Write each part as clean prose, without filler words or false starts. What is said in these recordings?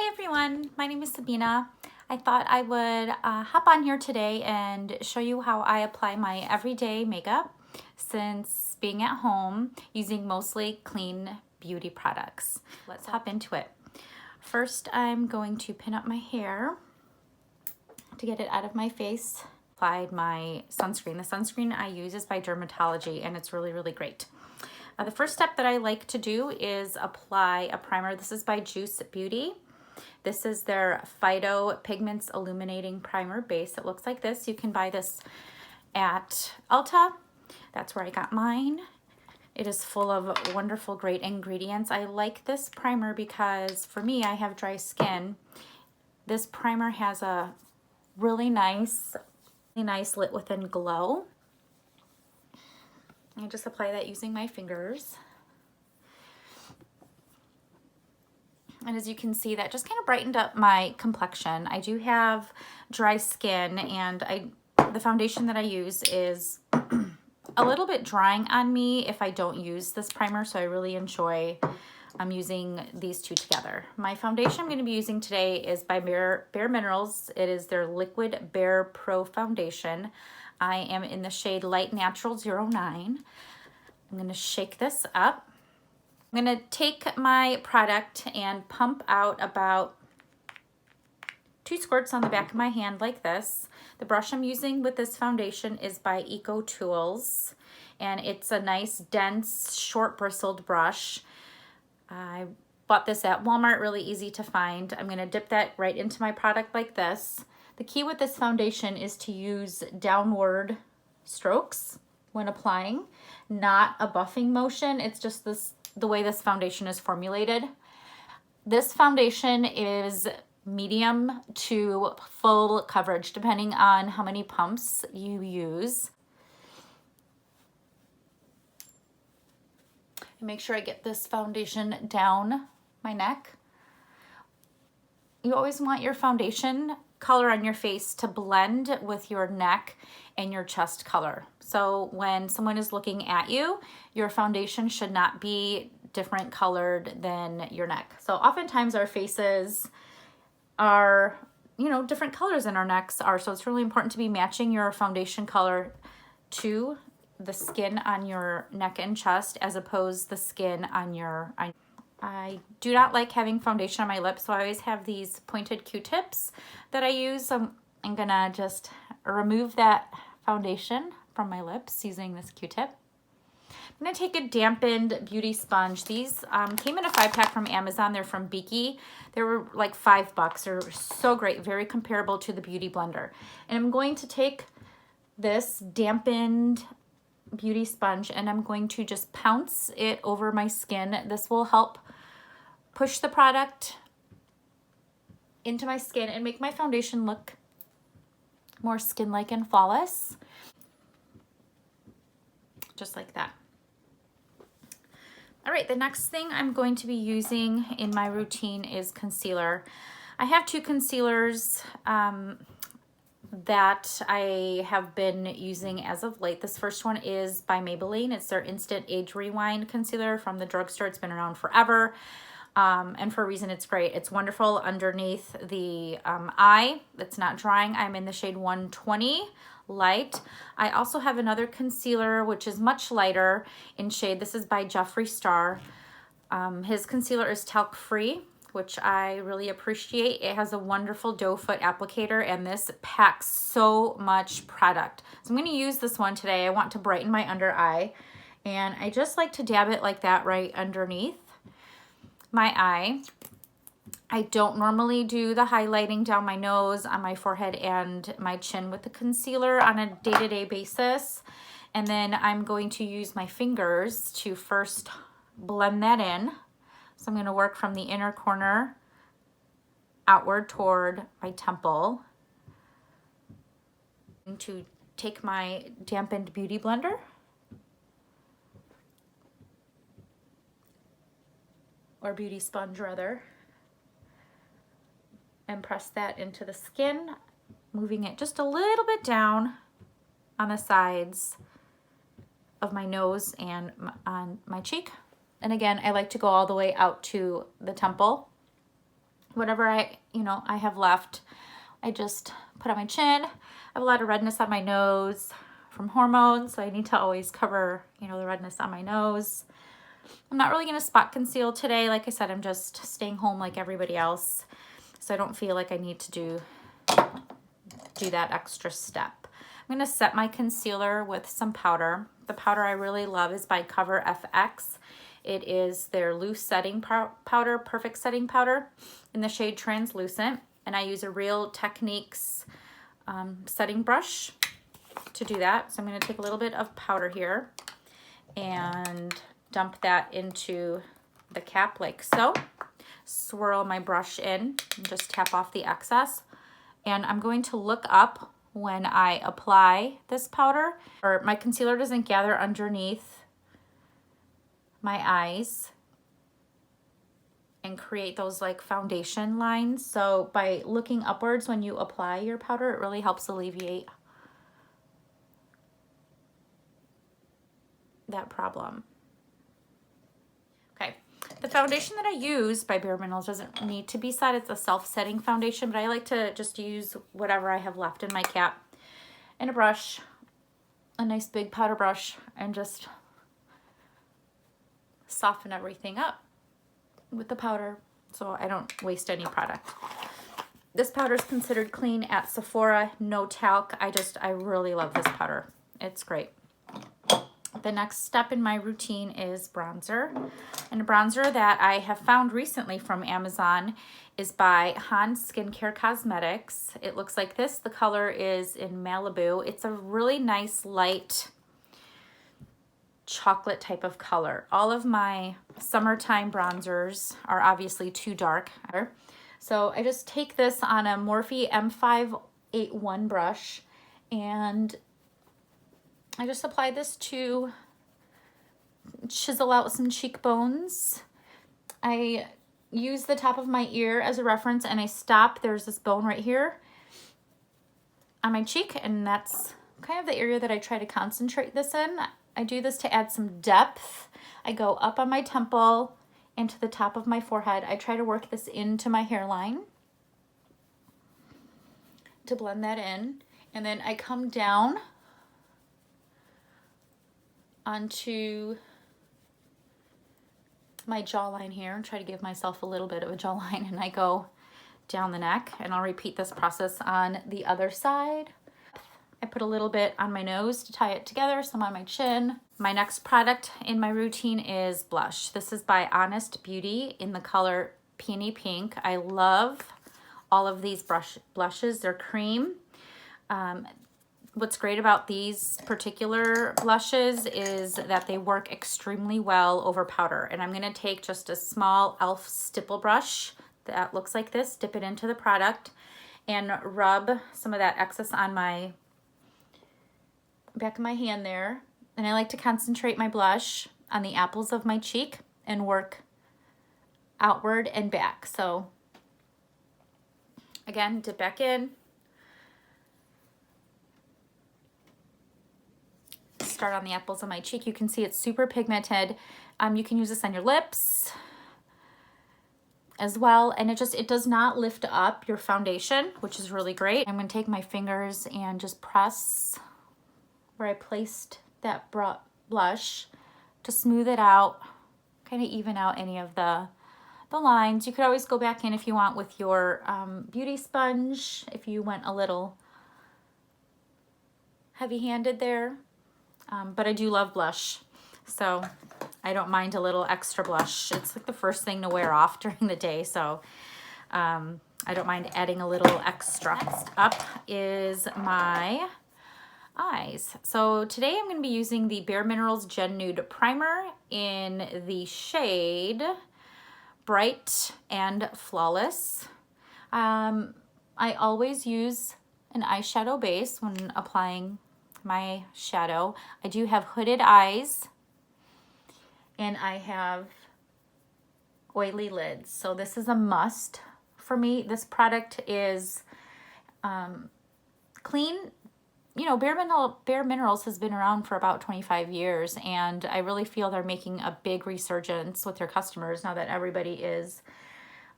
Hey everyone, my name is Sabina. I thought I would hop on here today and show you how I apply my everyday makeup since being at home using mostly clean beauty products. Let's hop into it. First, I'm going to pin up my hair to get it out of my face. Applied my sunscreen. The sunscreen I use is by Dermatology and it's really, really great. The first step that I like to do is apply a primer. This is by Juice Beauty. This is their Phyto Pigments Illuminating Primer Base. It looks like this. You can buy this at Ulta. That's where I got mine. It is full of wonderful, great ingredients. I like this primer because for me, I have dry skin. This primer has a really nice lit within glow. I just apply that using my fingers. And as you can see, that just kind of brightened up my complexion. I do have dry skin and the foundation that I use is a little bit drying on me if I don't use this primer, so I really enjoy using these two together. My foundation I'm going to be using today is by Bare Minerals. It is their Liquid Bare Pro Foundation. I am in the shade Light Natural 09. I'm going to shake this up. I'm going to take my product and pump out about 2 squirts on the back of my hand like this. The brush I'm using with this foundation is by Eco Tools, and it's a nice, dense, short bristled brush. I bought this at Walmart, really easy to find. I'm going to dip that right into my product like this. The key with this foundation is to use downward strokes when applying, not a buffing motion. It's just the way this foundation is formulated. This foundation is medium to full coverage depending on how many pumps you use. And make sure I get this foundation down my neck. You always want your foundation color on your face to blend with your neck and your chest color. So when someone is looking at you, your foundation should not be different colored than your neck. So oftentimes our faces are, different colors than our necks are. So it's really important to be matching your foundation color to the skin on your neck and chest as opposed to the skin on your eye. I do not like having foundation on my lips, so I always have these pointed Q-tips that I use. I'm gonna just remove that foundation from my lips using this Q-tip. I'm gonna take a dampened beauty sponge. These came in a 5-pack from Amazon. They're from Beaky. They were like $5. They're so great, very comparable to the Beauty Blender. And I'm going to take this dampened beauty sponge and I'm going to just pounce it over my skin. This will help push the product into my skin and make my foundation look more skin-like and flawless. Just like that. All right, the next thing I'm going to be using in my routine is concealer. I have 2 concealers that I have been using as of late. This first one is by Maybelline. It's their Instant Age Rewind Concealer from the drugstore. It's been around forever. And for a reason, it's great. It's wonderful underneath the eye. It's not drying. I'm in the shade 120 Light. I also have another concealer, which is much lighter in shade. This is by Jeffree Star. His concealer is talc free, which I really appreciate. It has a wonderful doe foot applicator, and this packs so much product. So I'm going to use this one today. I want to brighten my under eye, and I just like to dab it like that right underneath my eye. I don't normally do the highlighting down my nose, on my forehead, and my chin with the concealer on a day-to-day basis. And then I'm going to use my fingers to first blend that in. So I'm going to work from the inner corner outward toward my temple. I'm going to take my dampened beauty blender or beauty sponge rather, and press that into the skin, moving it just a little bit down on the sides of my nose and on my cheek. And again, I like to go all the way out to the temple. whatever I have left, I just put on my chin. I have a lot of redness on my nose from hormones, so I need to always cover, the redness on my nose. I'm not really going to spot conceal today. Like I said, I'm just staying home like everybody else, so I don't feel like I need to do that extra step. I'm going to set my concealer with some powder. The powder I really love is by Cover FX. It is their loose setting powder, perfect setting powder in the shade Translucent. And I use a Real Techniques setting brush to do that. So I'm going to take a little bit of powder here and dump that into the cap like so. Swirl my brush in and just tap off the excess. And I'm going to look up when I apply this powder, or my concealer doesn't gather underneath my eyes and create those like foundation lines. So by looking upwards when you apply your powder, it really helps alleviate that problem. Okay, the foundation that I use by Bare Minerals doesn't need to be set. It's a self-setting foundation, but I like to just use whatever I have left in my cap and a brush, a nice big powder brush, and just soften everything up with the powder so I don't waste any product. This powder is considered clean at Sephora, no talc. I really love this powder. It's great. The next step in my routine is bronzer. And a bronzer that I have found recently from Amazon is by Han Skincare Cosmetics. It looks like this. The color is in Malibu. It's a really nice light chocolate type of color. All of my summertime bronzers are obviously too dark. So I just take this on a Morphe M581 brush and I just apply this to chisel out some cheekbones. I use the top of my ear as a reference and I stop. There's this bone right here on my cheek, and that's kind of the area that I try to concentrate this in. I do this to add some depth. I go up on my temple and to the top of my forehead. I try to work this into my hairline to blend that in. And then I come down onto my jawline here and try to give myself a little bit of a jawline, and I go down the neck, and I'll repeat this process on the other side. I put a little bit on my nose to tie it together, some on my chin. My next product in my routine is blush. This is by Honest Beauty in the color Peony Pink. I love all of these blushes. They're cream. What's great about these particular blushes is that they work extremely well over powder. And I'm going to take just a small e.l.f. stipple brush that looks like this, dip it into the product, and rub some of that excess on my back of my hand there. And I like to concentrate my blush on the apples of my cheek and work outward and back. So again, dip back in. Start on the apples of my cheek. You can see it's super pigmented. You can use this on your lips as well, and it does not lift up your foundation, which is really great. I'm going to take my fingers and just press where I placed that blush to smooth it out, kind of even out any of the lines. You could always go back in if you want with your beauty sponge if you went a little heavy-handed there. But I do love blush, so I don't mind a little extra blush. It's like the first thing to wear off during the day, so I don't mind adding a little extra. Next up is my eyes. So today I'm going to be using the Bare Minerals Gen Nude Primer in the shade Bright and Flawless. I always use an eyeshadow base when applying my shadow. I do have hooded eyes and I have oily lids, so this is a must for me. This product is clean. You know, Bare Minerals has been around for about 25 years, and I really feel they're making a big resurgence with their customers now that everybody is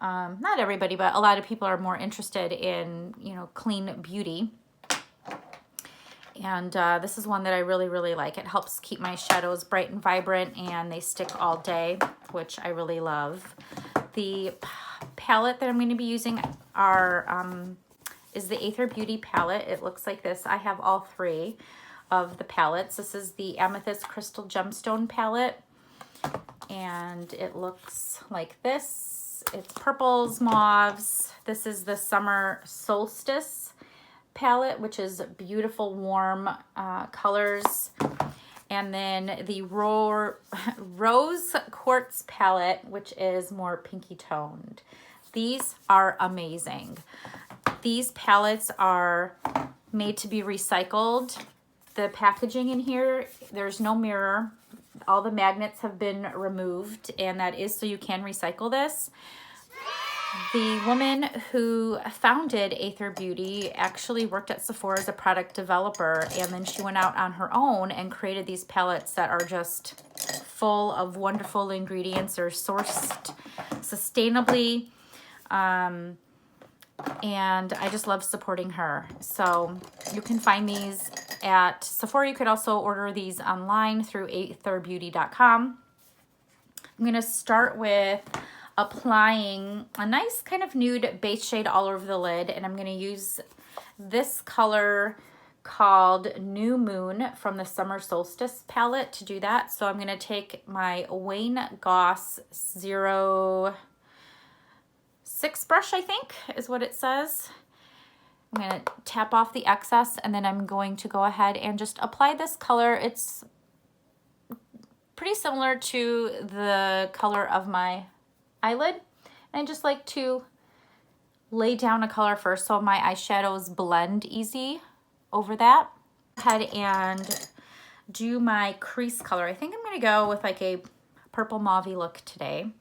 Not everybody, but a lot of people are more interested in, you know, clean beauty. And this is one that I really, really like. It helps keep my shadows bright and vibrant, and they stick all day, which I really love. The palette that I'm going to be using is the Aether Beauty palette. It looks like this. I have all three of the palettes. This is the Amethyst Crystal Gemstone palette, and it looks like this. It's purples, mauves. This is the Summer Solstice palette, which is beautiful, warm colors. And then the Rose Quartz palette, which is more pinky toned. These are amazing. These palettes are made to be recycled. The packaging in here, there's no mirror. All the magnets have been removed, and that is so you can recycle this. The woman who founded Aether Beauty actually worked at Sephora as a product developer, and then she went out on her own and created these palettes that are just full of wonderful ingredients. They're sourced sustainably, and I just love supporting her. So you can find these at Sephora. You could also order these online through aetherbeauty.com. I'm going to start with applying a nice kind of nude base shade all over the lid, and I'm going to use this color called New Moon from the Summer Solstice palette to do that. So I'm going to take my Wayne Goss 06 brush, I think is what it says. I'm going to tap off the excess, and then I'm going to go ahead and just apply this color. It's pretty similar to the color of my eyelid, and I just like to lay down a color first so my eyeshadows blend easy over that. Go ahead and do my crease color. I think I'm going to go with like a purple mauve look today.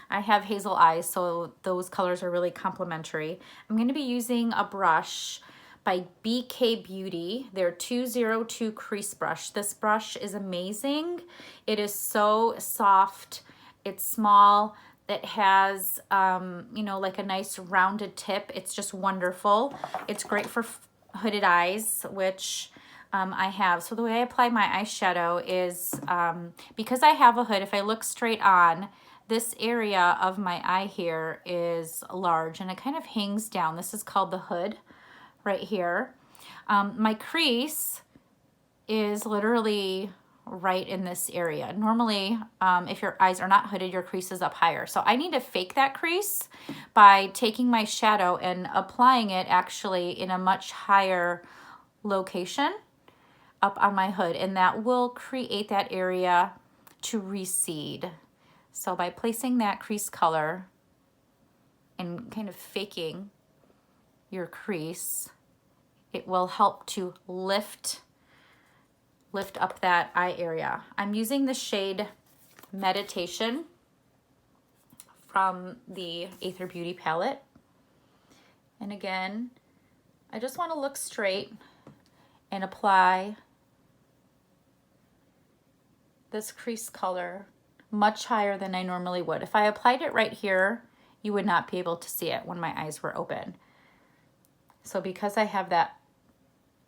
I have hazel eyes, so those colors are really complementary. I'm going to be using a brush by BK Beauty, their 202 crease brush. This brush is amazing. It is so soft. It's small. It has, you know, like a nice rounded tip. It's just wonderful. It's great for hooded eyes, which I have. So the way I apply my eyeshadow is, because I have a hood, if I look straight on, this area of my eye here is large, and it kind of hangs down. This is called the hood right here. My crease is literally right in this area. Normally, if your eyes are not hooded, your crease is up higher. So I need to fake that crease by taking my shadow and applying it actually in a much higher location up on my hood, and that will create that area to recede. So by placing that crease color and kind of faking your crease, it will help to lift up that eye area. I'm using the shade Meditation from the Aether Beauty palette. And again, I just want to look straight and apply this crease color much higher than I normally would. If I applied it right here, you would not be able to see it when my eyes were open. So because I have that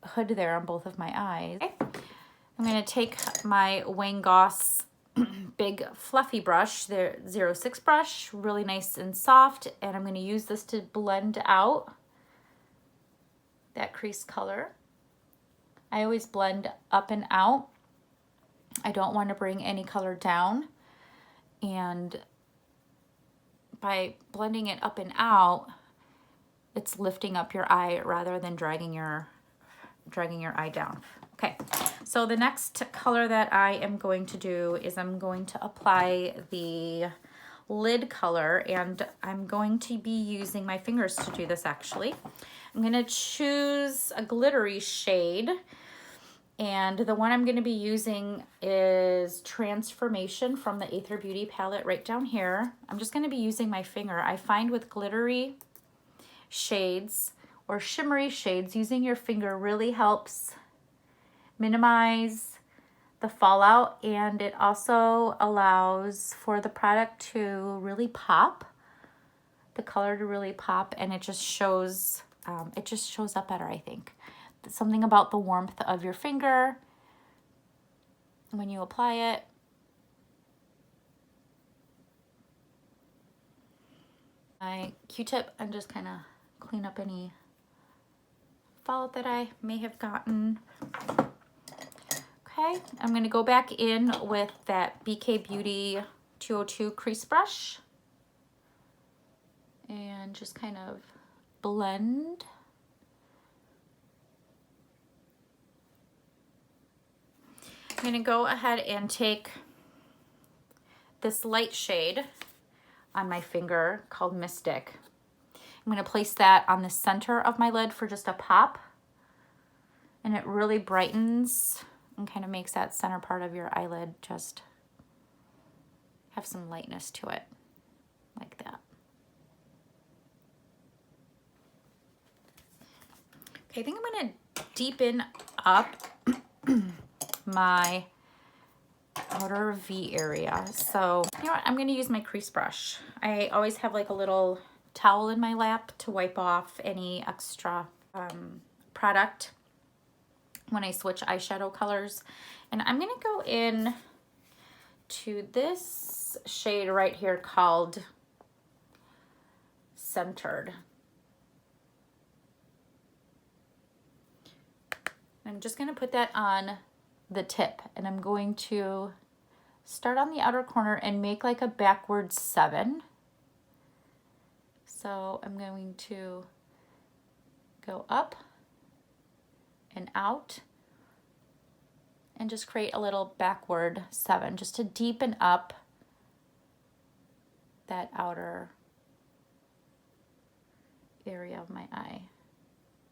hood there on both of my eyes, I'm going to take my Wayne Goss big fluffy brush, the 06 brush, really nice and soft, and I'm going to use this to blend out that crease color. I always blend up and out. I don't want to bring any color down, and by blending it up and out, it's lifting up your eye rather than dragging your eye down. Okay, so the next color that I am going to do is I'm going to apply the lid color, and I'm going to be using my fingers to do this actually. I'm going to choose a glittery shade, and the one I'm going to be using is Transformation from the Aether Beauty palette right down here. I'm just going to be using my finger. I find with glittery shades or shimmery shades, using your finger really helps minimize the fallout, and it also allows for the product to really pop the color to really pop, and it just shows up better, I think. Something about the warmth of your finger when you apply it. My Q-tip, and just kind of clean up any fallout that I may have gotten. Okay, I'm gonna go back in with that BK Beauty 202 crease brush and just kind of blend. I'm gonna go ahead and take this light shade on my finger called Mystic. I'm gonna place that on the center of my lid for just a pop, and it really brightens and kind of makes that center part of your eyelid just have some lightness to it, like that. Okay, I think I'm gonna deepen up my outer V area. So, you know what, I'm gonna use my crease brush. I always have like a little towel in my lap to wipe off any extra product when I switch eyeshadow colors. And I'm gonna go in to this shade right here called Centered. I'm just gonna put that on the tip, and I'm going to start on the outer corner and make like a backwards 7. So I'm going to go up and out and just create a little backward 7 just to deepen up that outer area of my eye.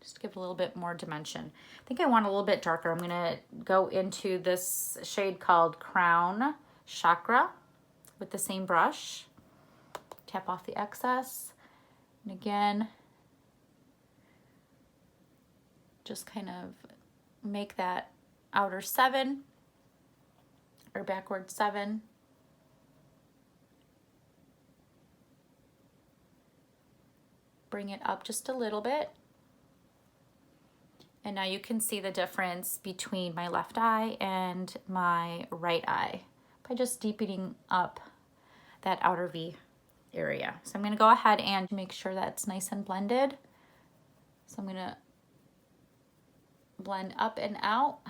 Just to give it a little bit more dimension. I think I want a little bit darker. I'm gonna go into this shade called Crown Chakra with the same brush. Tap off the excess. And again, just kind of make that outer 7 or backward 7. Bring it up just a little bit. And now you can see the difference between my left eye and my right eye by just deepening up that outer V area. So I'm gonna go ahead and make sure that's nice and blended. So I'm gonna blend up and out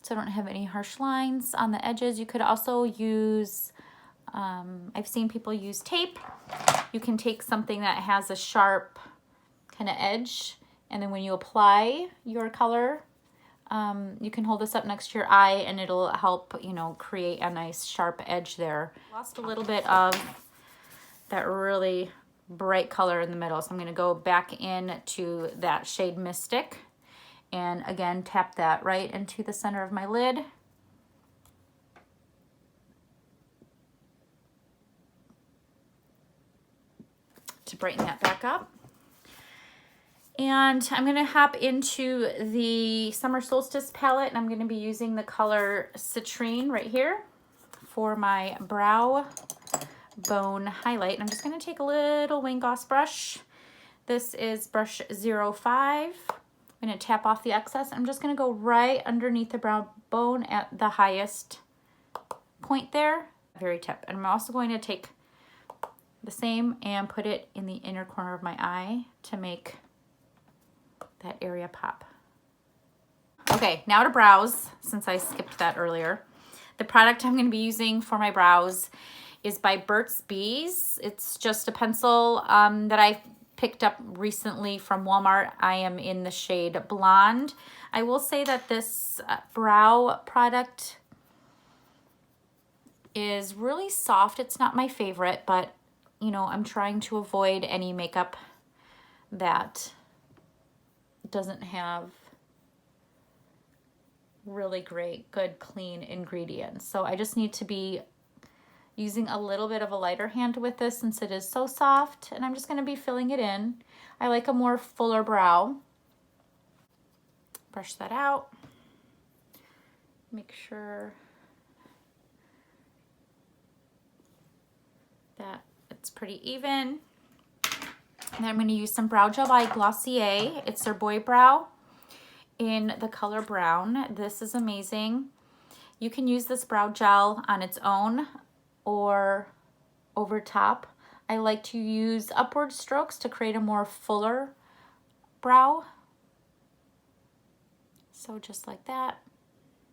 so I don't have any harsh lines on the edges. You could also use, I've seen people use tape. You can take something that has a sharp kind of edge, and then when you apply your color, you can hold this up next to your eye and it'll help, you know, create a nice sharp edge there. Lost a little bit of that really bright color in the middle, so I'm gonna go back into that shade Mystic and again tap that right into the center of my lid. To brighten that back up. And I'm gonna hop into the Summer Solstice palette, and I'm gonna be using the color Citrine right here for my brow bone highlight. And I'm just gonna take a little Wayne Goss brush. This is brush 05. I'm gonna tap off the excess. I'm just gonna go right underneath the brow bone at the highest point there, very tip. And I'm also going to take the same and put it in the inner corner of my eye to make that area pop. Okay, now to brows, since I skipped that earlier. The product I'm gonna be using for my brows is by Burt's Bees. It's just a pencil that I picked up recently from Walmart. I am in the shade Blonde. I will say that this brow product is really soft. It's not my favorite, but you know, I'm trying to avoid any makeup that doesn't have really great, good, clean ingredients. So I just need to be using a little bit of a lighter hand with this since it is so soft, and I'm just going to be filling it in. I like a more fuller brow. Brush that out. Make sure that it's pretty even. And then I'm going to use some Brow Gel by Glossier. It's their Boy Brow in the color brown. This is amazing. You can use this brow gel on its own or over top. I like to use upward strokes to create a more fuller brow. So just like that.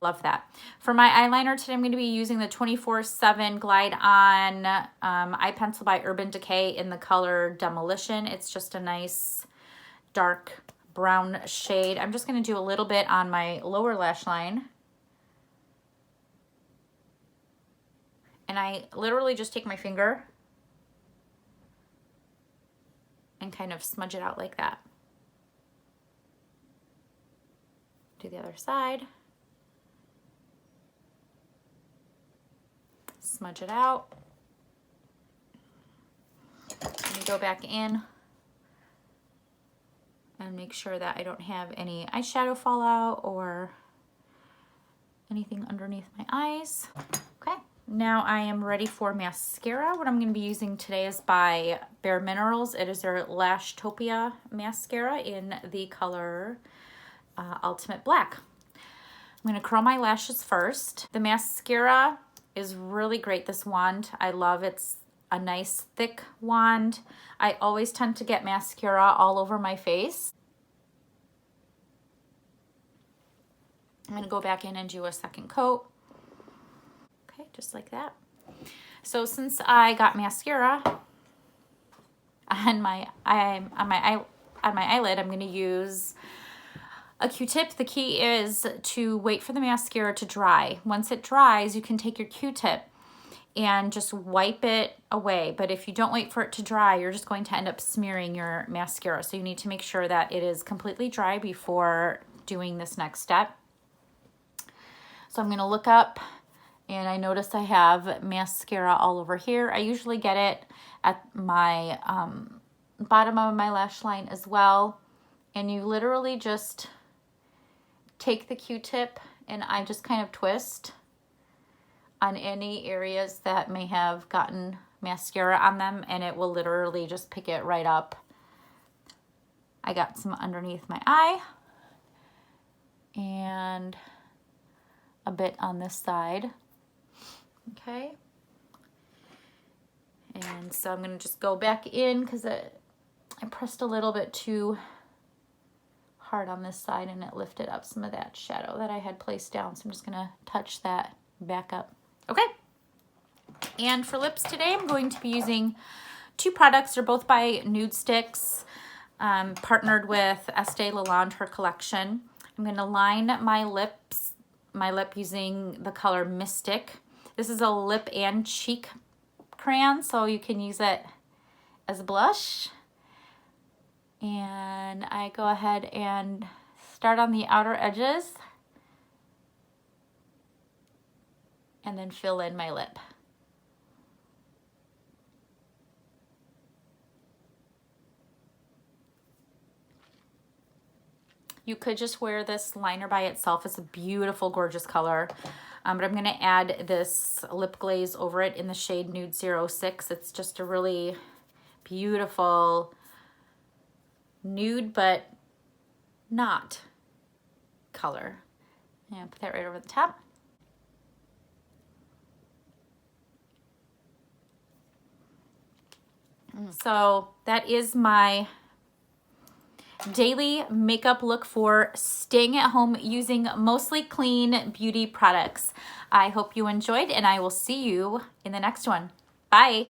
Love that. For my eyeliner today, I'm going to be using the 24/7 Glide On Eye Pencil by Urban Decay in the color Demolition. It's just a nice dark brown shade. I'm just going to do a little bit on my lower lash line. And I literally just take my finger and kind of smudge it out like that. Do the other side. Smudge it out. Let me go back in and make sure that I don't have any eyeshadow fallout or anything underneath my eyes. Okay, now I am ready for mascara. What I'm going to be using today is by Bare Minerals. It is their Lashtopia mascara in the color Ultimate Black. I'm going to curl my lashes first. The mascara is really great, this wand. I love it's a nice thick wand. I always tend to get mascara all over my face. I'm gonna go back in and do a second coat. Okay, just like that. So since I got mascara on my eyelid, I'm gonna use a Q-tip. The key is to wait for the mascara to dry. Once it dries, you can take your Q-tip and just wipe it away. But if you don't wait for it to dry, you're just going to end up smearing your mascara. So you need to make sure that it is completely dry before doing this next step. So I'm gonna look up and I notice I have mascara all over here. I usually get it at my bottom of my lash line as well. And you literally just take the Q-tip and I just kind of twist on any areas that may have gotten mascara on them, and it will literally just pick it right up. I got some underneath my eye and a bit on this side. Okay. And so I'm going to just go back in because I pressed a little bit too hard on this side and it lifted up some of that shadow that I had placed down. So I'm just going to touch that back up. Okay. And for lips today, I'm going to be using two products. They're both by Nudestix, partnered with Estee Lalonde, her collection. I'm going to line my lip using the color Mystic. This is a lip and cheek crayon, so you can use it as a blush. And I go ahead and start on the outer edges and then fill in my lip. You could just wear this liner by itself. It's a beautiful, gorgeous color. But I'm going to add this lip glaze over it in the shade Nude 06. It's just a really beautiful nude, but not color. And put that right over the top. So that is my daily makeup look for staying at home using mostly clean beauty products. I hope you enjoyed, and I will see you in the next one. Bye.